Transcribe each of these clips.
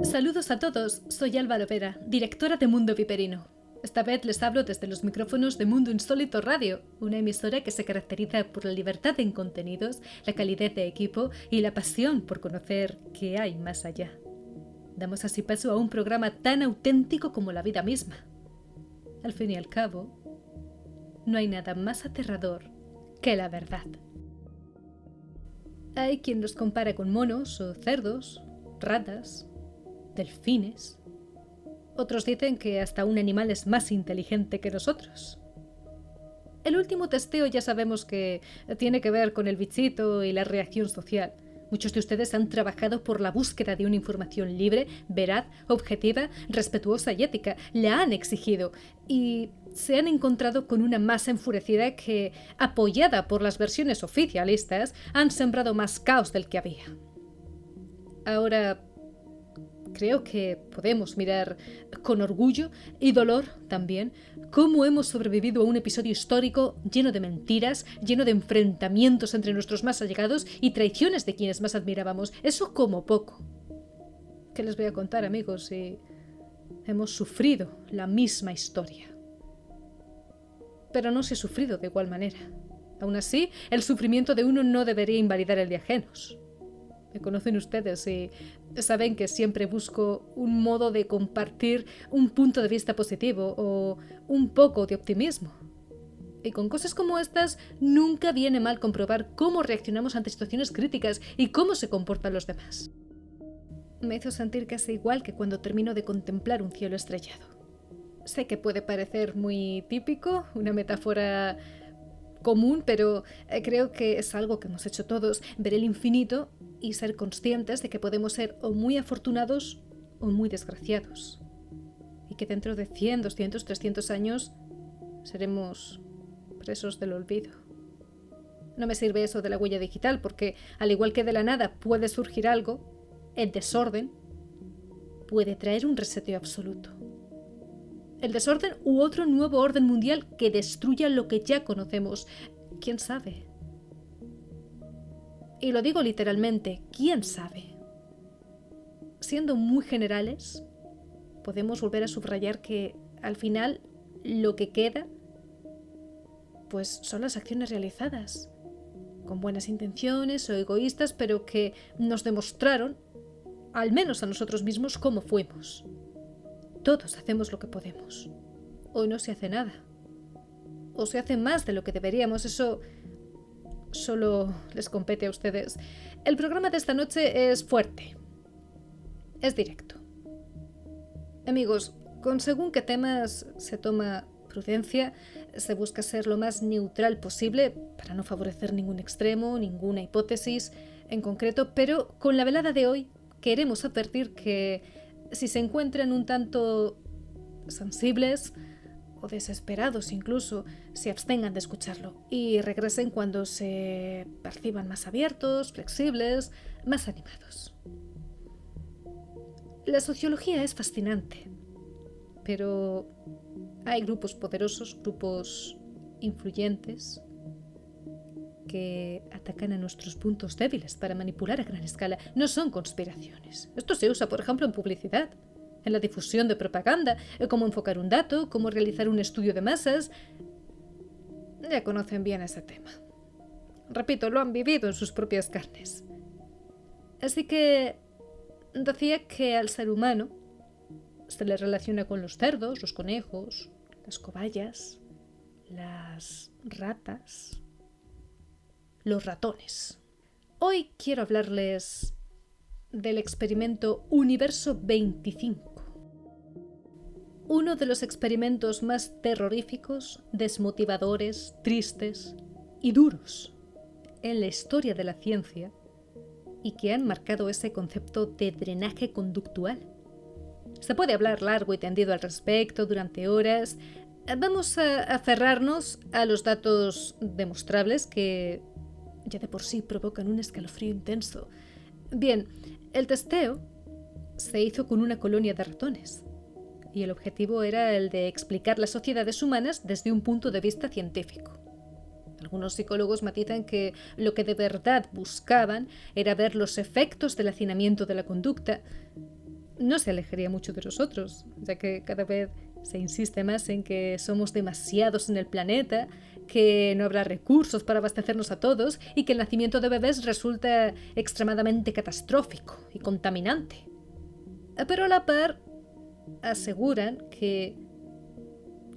Saludos a todos, soy Alba Lopera, directora de Mundo Viperino. Esta vez les hablo desde los micrófonos de Mundo Insólito Radio, una emisora que se caracteriza por la libertad en contenidos, la calidez de equipo y la pasión por conocer qué hay más allá. Damos así paso a un programa tan auténtico como la vida misma. Al fin y al cabo, no hay nada más aterrador que la verdad. Hay quien los compara con monos o cerdos, ratas, delfines. Otros dicen que hasta un animal es más inteligente que nosotros. El último testeo ya sabemos que tiene que ver con el bichito y la reacción social. Muchos de ustedes han trabajado por la búsqueda de una información libre, veraz, objetiva, respetuosa y ética. La han exigido y se han encontrado con una masa enfurecida que, apoyada por las versiones oficialistas, han sembrado más caos del que había. Ahora, creo que podemos mirar con orgullo y dolor también cómo hemos sobrevivido a un episodio histórico lleno de mentiras, lleno de enfrentamientos entre nuestros más allegados y traiciones de quienes más admirábamos. Eso como poco. ¿Qué les voy a contar, amigos, si hemos sufrido la misma historia? Pero no se ha sufrido de igual manera. Aún así, el sufrimiento de uno no debería invalidar el de ajenos. Me conocen ustedes y saben que siempre busco un modo de compartir un punto de vista positivo o un poco de optimismo. Y con cosas como estas nunca viene mal comprobar cómo reaccionamos ante situaciones críticas y cómo se comportan los demás. Me hizo sentir casi igual que cuando termino de contemplar un cielo estrellado. Sé que puede parecer muy típico, una metáfora común, pero creo que es algo que hemos hecho todos, ver el infinito y ser conscientes de que podemos ser o muy afortunados o muy desgraciados. Y que dentro de 100, 200, 300 años seremos presos del olvido. No me sirve eso de la huella digital porque, al igual que de la nada puede surgir algo, el desorden puede traer un reseteo absoluto. El desorden u otro nuevo orden mundial que destruya lo que ya conocemos. ¿Quién sabe? Y lo digo literalmente, ¿quién sabe? Siendo muy generales, podemos volver a subrayar que, al final, lo que queda, pues son las acciones realizadas, con buenas intenciones o egoístas, pero que nos demostraron, al menos a nosotros mismos, cómo fuimos. Todos hacemos lo que podemos. Hoy no se hace nada. O se hace más de lo que deberíamos. Eso solo les compete a ustedes. El programa de esta noche es fuerte. Es directo. Amigos, con según qué temas se toma prudencia, se busca ser lo más neutral posible para no favorecer ningún extremo, ninguna hipótesis en concreto, pero con la velada de hoy queremos advertir que si se encuentran un tanto sensibles o desesperados incluso, se abstengan de escucharlo y regresen cuando se perciban más abiertos, flexibles, más animados. La sociología es fascinante, pero hay grupos poderosos, grupos influyentes que atacan a nuestros puntos débiles para manipular a gran escala. No son conspiraciones. Esto se usa, por ejemplo, en publicidad, en la difusión de propaganda, cómo enfocar un dato, cómo realizar un estudio de masas. Ya conocen bien ese tema. Repito, lo han vivido en sus propias carnes. Así que decía que al ser humano se le relaciona con los cerdos, los conejos, las cobayas, las ratas, los ratones. Hoy quiero hablarles del experimento Universo 25. Uno de los experimentos más terroríficos, desmotivadores, tristes y duros en la historia de la ciencia y que han marcado ese concepto de drenaje conductual. Se puede hablar largo y tendido al respecto durante horas. Vamos a aferrarnos a los datos demostrables que ya de por sí provocan un escalofrío intenso. Bien, el testeo se hizo con una colonia de ratones y el objetivo era el de explicar las sociedades humanas desde un punto de vista científico. Algunos psicólogos matizan que lo que de verdad buscaban era ver los efectos del hacinamiento de la conducta no se alejaría mucho de nosotros, ya que cada vez se insiste más en que somos demasiados en el planeta, que no habrá recursos para abastecernos a todos y que el nacimiento de bebés resulta extremadamente catastrófico y contaminante. Pero a la par aseguran que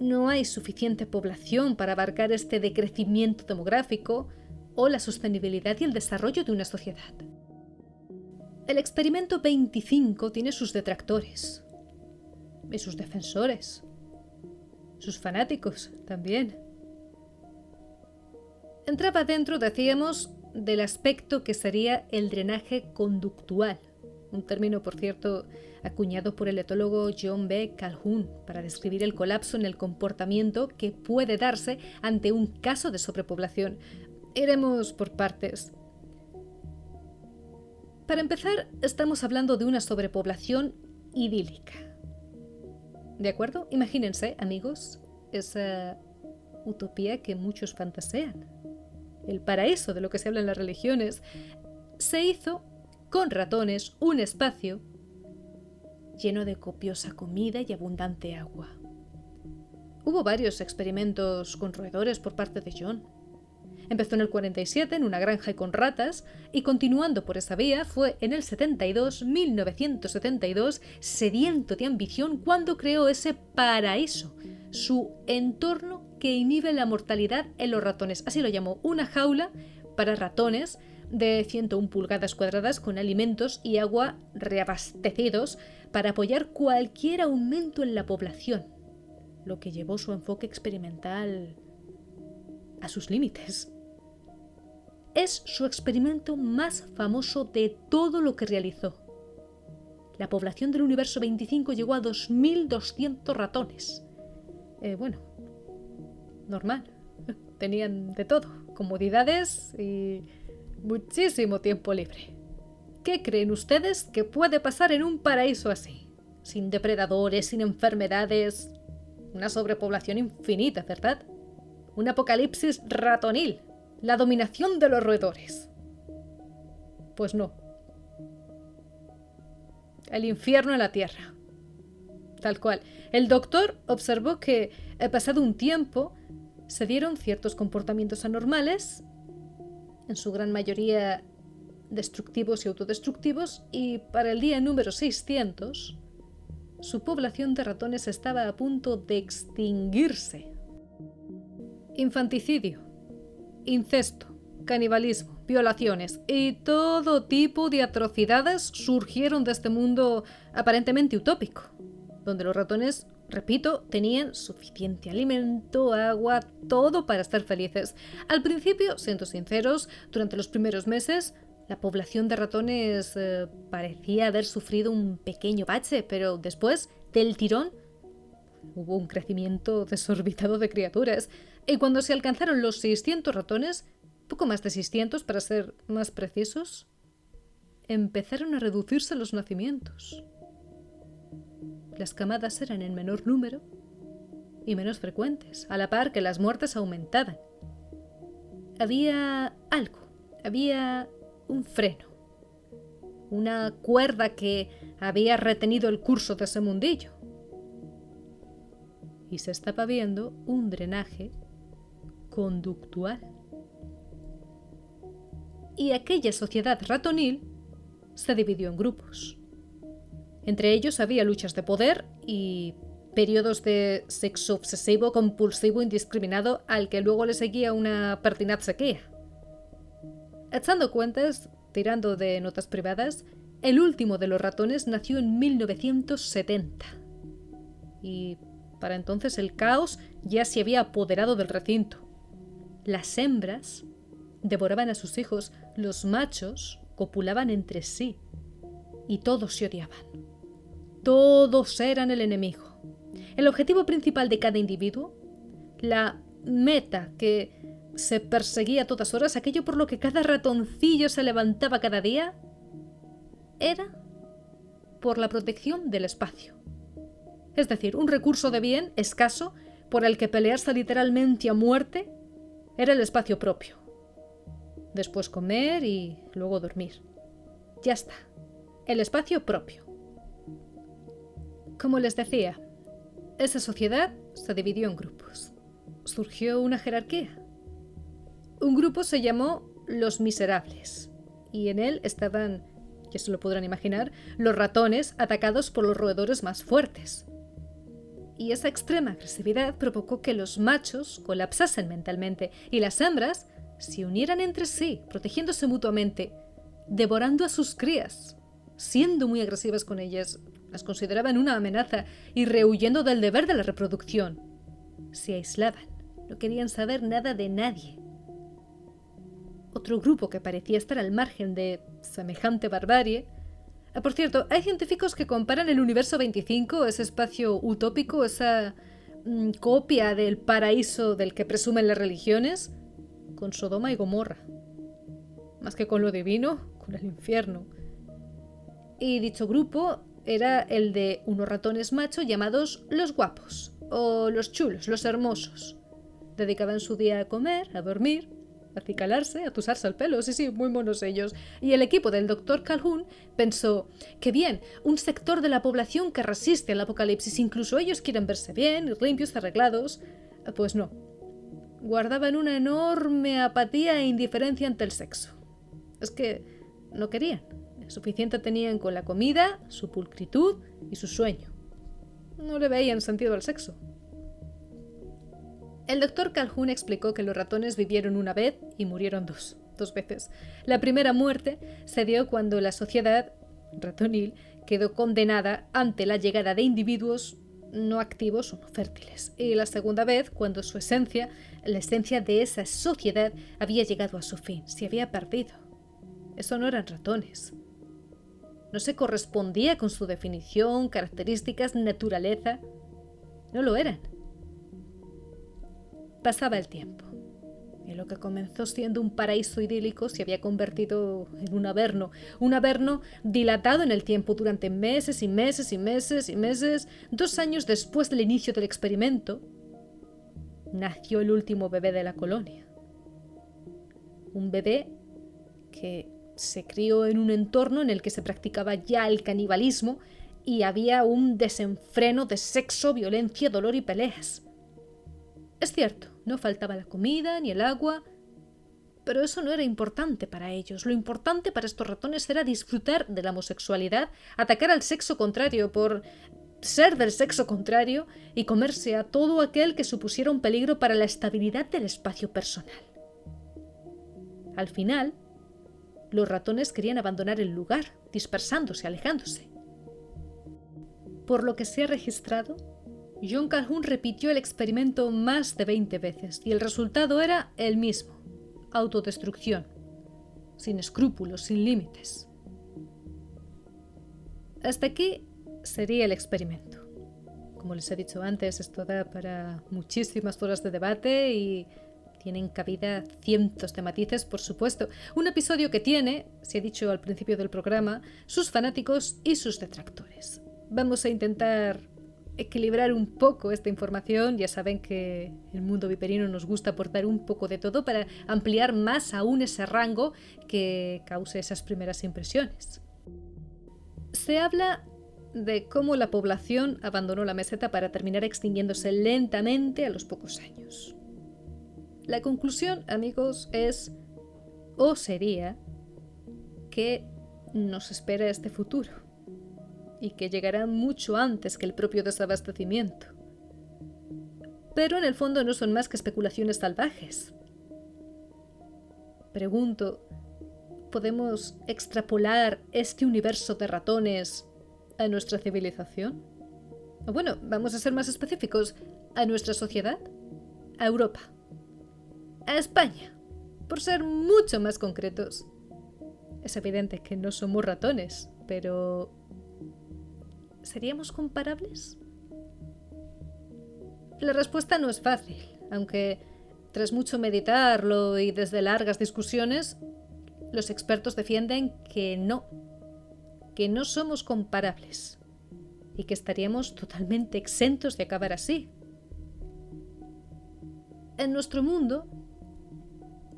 no hay suficiente población para abarcar este decrecimiento demográfico o la sostenibilidad y el desarrollo de una sociedad. El experimento 25 tiene sus detractores y sus defensores, sus fanáticos también. Entraba dentro, decíamos, del aspecto que sería el drenaje conductual, un término, por cierto, acuñado por el etólogo John B. Calhoun para describir el colapso en el comportamiento que puede darse ante un caso de sobrepoblación. Iremos por partes. Para empezar, estamos hablando de una sobrepoblación idílica. ¿De acuerdo? Imagínense, amigos, esa utopía que muchos fantasean. El paraíso de lo que se habla en las religiones. Se hizo con ratones un espacio lleno de copiosa comida y abundante agua. Hubo varios experimentos con roedores por parte de John. Empezó en el 47 en una granja con ratas y continuando por esa vía fue en el 1972, sediento de ambición, cuando creó ese paraíso, su entorno que inhibe la mortalidad en los ratones. Así lo llamó, una jaula para ratones de 101 pulgadas cuadradas con alimentos y agua reabastecidos para apoyar cualquier aumento en la población, lo que llevó su enfoque experimental a sus límites. Es su experimento más famoso de todo lo que realizó. La población del universo 25 llegó a 2.200 ratones. Normal. Tenían de todo, comodidades y muchísimo tiempo libre. ¿Qué creen ustedes que puede pasar en un paraíso así? Sin depredadores, sin enfermedades, una sobrepoblación infinita, ¿verdad? Un apocalipsis ratonil, la dominación de los roedores. Pues no. El infierno en la tierra. Tal cual. El doctor observó que, pasado un tiempo, se dieron ciertos comportamientos anormales, en su gran mayoría destructivos y autodestructivos, y para el día número 600, su población de ratones estaba a punto de extinguirse. Infanticidio, incesto, canibalismo, violaciones y todo tipo de atrocidades surgieron de este mundo aparentemente utópico, donde los ratones, repito, tenían suficiente alimento, agua, todo para estar felices. Al principio, siendo sinceros, durante los primeros meses, la población de ratones parecía haber sufrido un pequeño bache, pero después, del tirón, hubo un crecimiento desorbitado de criaturas. Y cuando se alcanzaron los 600 ratones, poco más de 600 para ser más precisos, empezaron a reducirse los nacimientos. Las camadas eran en menor número y menos frecuentes, a la par que las muertes aumentaban. Había algo, había un freno, una cuerda que había retenido el curso de ese mundillo. Y se estaba viendo un drenaje conductual. Y aquella sociedad ratonil se dividió en grupos. Entre ellos había luchas de poder y periodos de sexo obsesivo, compulsivo, indiscriminado, al que luego le seguía una pertinaz sequía. Echando cuentas, tirando de notas privadas, el último de los ratones nació en 1970. Y para entonces el caos ya se había apoderado del recinto. Las hembras devoraban a sus hijos, los machos copulaban entre sí y todos se odiaban. Todos eran el enemigo. El objetivo principal de cada individuo, la meta que se perseguía a todas horas, aquello por lo que cada ratoncillo se levantaba cada día, era por la protección del espacio. Es decir, un recurso de bien escaso por el que pelearse literalmente a muerte era el espacio propio. Después comer y luego dormir. Ya está. El espacio propio. Como les decía, esa sociedad se dividió en grupos. Surgió una jerarquía. Un grupo se llamó Los Miserables, y en él estaban, ya se lo podrán imaginar, los ratones atacados por los roedores más fuertes. Y esa extrema agresividad provocó que los machos colapsasen mentalmente y las hembras se unieran entre sí, protegiéndose mutuamente, devorando a sus crías, siendo muy agresivas con ellas. Las consideraban una amenaza y rehuyendo del deber de la reproducción. Se aislaban, no querían saber nada de nadie. Otro grupo que parecía estar al margen de semejante barbarie. Por cierto, hay científicos que comparan el universo 25, ese espacio utópico, esa copia del paraíso del que presumen las religiones, con Sodoma y Gomorra. Más que con lo divino, con el infierno. Y dicho grupo era el de unos ratones machos llamados los guapos, o los chulos, los hermosos. Dedicaban su día a comer, a dormir, a acicalarse, a tusarse el pelo, sí, muy monos ellos. Y el equipo del Dr. Calhoun pensó que bien, un sector de la población que resiste al apocalipsis, incluso ellos quieren verse bien, limpios, arreglados. Pues no. Guardaban una enorme apatía e indiferencia ante el sexo. Es que no querían. Suficiente tenían con la comida, su pulcritud y su sueño. No le veían sentido al sexo. El Dr. Calhoun explicó que los ratones vivieron una vez y murieron dos veces. La primera muerte se dio cuando la sociedad ratonil quedó condenada ante la llegada de individuos no activos o no fértiles. Y la segunda vez cuando su esencia, la esencia de esa sociedad, había llegado a su fin, se había perdido. Eso no eran ratones. No se correspondía con su definición, características, naturaleza. No lo eran. Pasaba el tiempo, y lo que comenzó siendo un paraíso idílico se había convertido en un averno dilatado en el tiempo durante meses y meses y meses y meses. 2 años después del inicio del experimento, nació el último bebé de la colonia. Un bebé que se crió en un entorno en el que se practicaba ya el canibalismo y había un desenfreno de sexo, violencia, dolor y peleas. Es cierto, no faltaba la comida ni el agua, pero eso no era importante para ellos. Lo importante para estos ratones era disfrutar de la homosexualidad, atacar al sexo contrario por ser del sexo contrario y comerse a todo aquel que supusiera un peligro para la estabilidad del espacio personal. Al final, los ratones querían abandonar el lugar, dispersándose, alejándose. Por lo que se ha registrado, John Calhoun repitió el experimento más de 20 veces y el resultado era el mismo: autodestrucción, sin escrúpulos, sin límites. Hasta aquí sería el experimento. Como les he dicho antes, esto da para muchísimas horas de debate y tienen cabida cientos de matices, por supuesto. Un episodio que tiene, se ha dicho al principio del programa, sus fanáticos y sus detractores. Vamos a intentar equilibrar un poco esta información. Ya saben que en el mundo viperino nos gusta aportar un poco de todo para ampliar más aún ese rango que cause esas primeras impresiones. Se habla de cómo la población abandonó la meseta para terminar extinguiéndose lentamente a los pocos años. La conclusión, amigos, es, o sería, que nos espera este futuro y que llegará mucho antes que el propio desabastecimiento. Pero en el fondo no son más que especulaciones salvajes. Pregunto, ¿podemos extrapolar este universo de ratones a nuestra civilización? O bueno, vamos a ser más específicos, ¿a nuestra sociedad? ¿A Europa? ¿A España? Por ser mucho más concretos. Es evidente que no somos ratones, pero ¿seríamos comparables? La respuesta no es fácil, aunque tras mucho meditarlo y desde largas discusiones, los expertos defienden que no somos comparables y que estaríamos totalmente exentos de acabar así. En nuestro mundo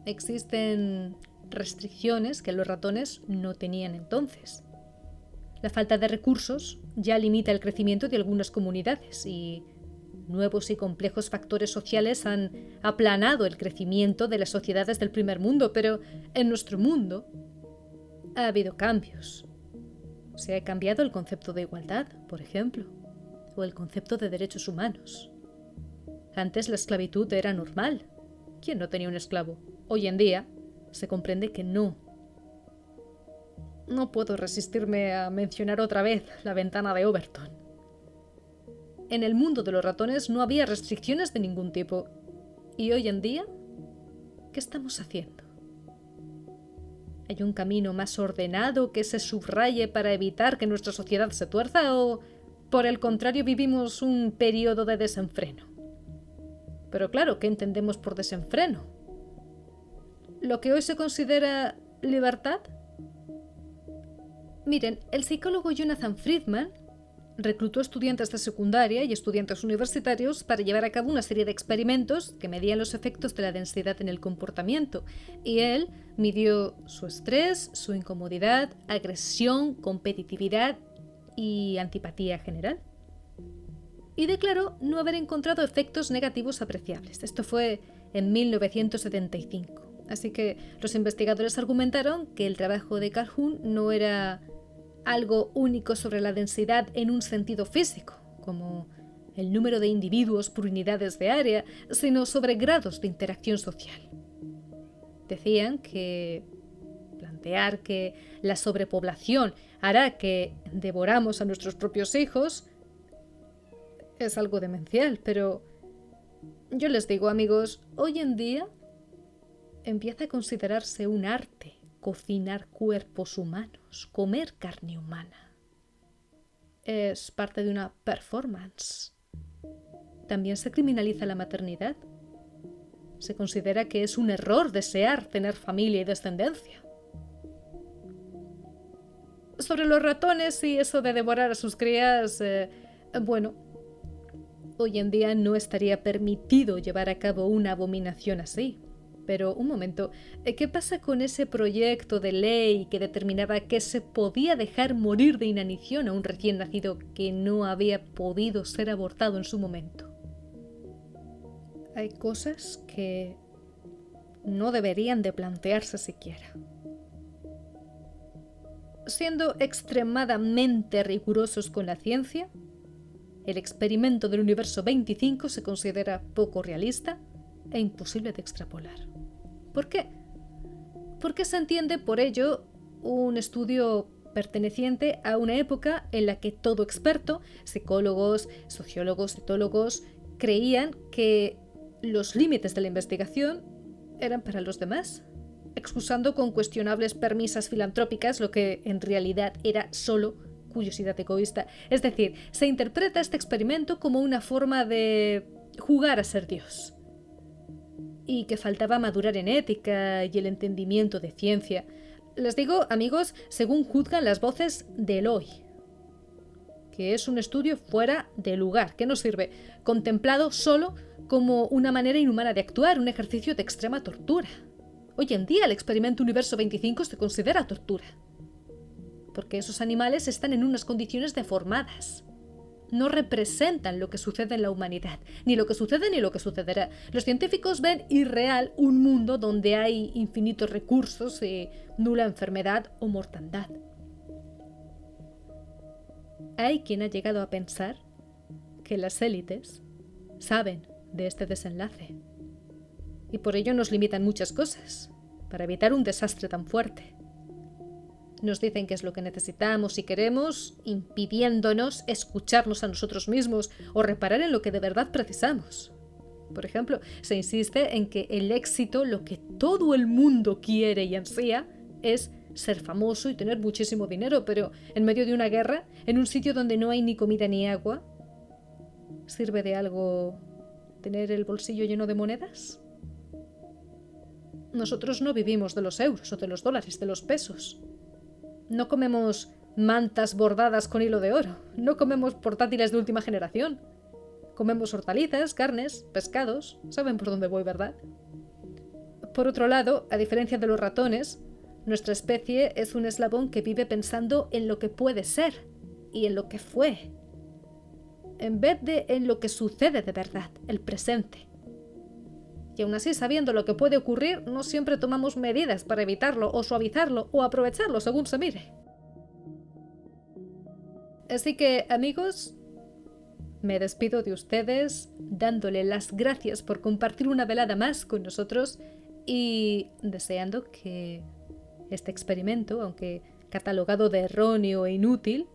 existen restricciones que los ratones no tenían entonces. La falta de recursos ya limita el crecimiento de algunas comunidades y nuevos y complejos factores sociales han aplanado el crecimiento de las sociedades del primer mundo, pero en nuestro mundo ha habido cambios. Se ha cambiado el concepto de igualdad, por ejemplo, o el concepto de derechos humanos. Antes la esclavitud era normal. ¿Quién no tenía un esclavo? Hoy en día se comprende que no. No puedo resistirme a mencionar otra vez la ventana de Overton. En el mundo de los ratones no había restricciones de ningún tipo. ¿Y hoy en día? ¿Qué estamos haciendo? ¿Hay un camino más ordenado que se subraye para evitar que nuestra sociedad se tuerza o, por el contrario, vivimos un periodo de desenfreno? Pero claro, ¿qué entendemos por desenfreno? ¿Lo que hoy se considera libertad? Miren, el psicólogo Jonathan Friedman reclutó estudiantes de secundaria y estudiantes universitarios para llevar a cabo una serie de experimentos que medían los efectos de la densidad en el comportamiento, y él midió su estrés, su incomodidad, agresión, competitividad y antipatía general. Y declaró no haber encontrado efectos negativos apreciables. Esto fue en 1975. Así que los investigadores argumentaron que el trabajo de Calhoun no era algo único sobre la densidad en un sentido físico, como el número de individuos por unidades de área, sino sobre grados de interacción social. Decían que plantear que la sobrepoblación hará que devoramos a nuestros propios hijos es algo demencial, pero yo les digo, amigos, hoy en día empieza a considerarse un arte cocinar cuerpos humanos, comer carne humana. Es parte de una performance. También se criminaliza la maternidad. Se considera que es un error desear tener familia y descendencia. Sobre los ratones y eso de devorar a sus crías, bueno, hoy en día no estaría permitido llevar a cabo una abominación así. Pero un momento, ¿qué pasa con ese proyecto de ley que determinaba que se podía dejar morir de inanición a un recién nacido que no había podido ser abortado en su momento? Hay cosas que no deberían de plantearse siquiera. Siendo extremadamente rigurosos con la ciencia, el experimento del universo 25 se considera poco realista e imposible de extrapolar. ¿Por qué? Porque se entiende por ello un estudio perteneciente a una época en la que todo experto, psicólogos, sociólogos, etólogos, creían que los límites de la investigación eran para los demás, excusando con cuestionables premisas filantrópicas lo que en realidad era solo curiosidad egoísta. Es decir, se interpreta este experimento como una forma de jugar a ser Dios. Y que faltaba madurar en ética y el entendimiento de ciencia. Les digo, amigos, según juzgan las voces del hoy, que es un estudio fuera de lugar, que no sirve, contemplado solo como una manera inhumana de actuar, un ejercicio de extrema tortura. Hoy en día el experimento Universo 25 se considera tortura, porque esos animales están en unas condiciones deformadas. No representan lo que sucede en la humanidad, ni lo que sucede ni lo que sucederá. Los científicos ven irreal un mundo donde hay infinitos recursos y nula enfermedad o mortandad. Hay quien ha llegado a pensar que las élites saben de este desenlace y por ello nos limitan muchas cosas, para evitar un desastre tan fuerte. Nos dicen qué es lo que necesitamos y queremos, impidiéndonos escucharnos a nosotros mismos o reparar en lo que de verdad precisamos. Por ejemplo, se insiste en que el éxito, lo que todo el mundo quiere y ansía, es ser famoso y tener muchísimo dinero, pero en medio de una guerra, en un sitio donde no hay ni comida ni agua, ¿sirve de algo tener el bolsillo lleno de monedas? Nosotros no vivimos de los euros o de los dólares, de los pesos. No comemos mantas bordadas con hilo de oro. No comemos portátiles de última generación. Comemos hortalizas, carnes, pescados. Saben por dónde voy, ¿verdad? Por otro lado, a diferencia de los ratones, Nuestra especie es un eslabón que vive pensando en lo que puede ser y en lo que fue, en vez de en lo que sucede de verdad, el presente. Y aún así, sabiendo lo que puede ocurrir, no siempre tomamos medidas para evitarlo o suavizarlo o aprovecharlo según se mire. Así que, amigos, me despido de ustedes dándole las gracias por compartir una velada más con nosotros y deseando que este experimento, aunque catalogado de erróneo e inútil,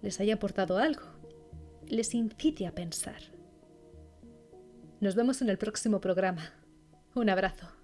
les haya aportado algo, les incite a pensar. Nos vemos en el próximo programa. Un abrazo.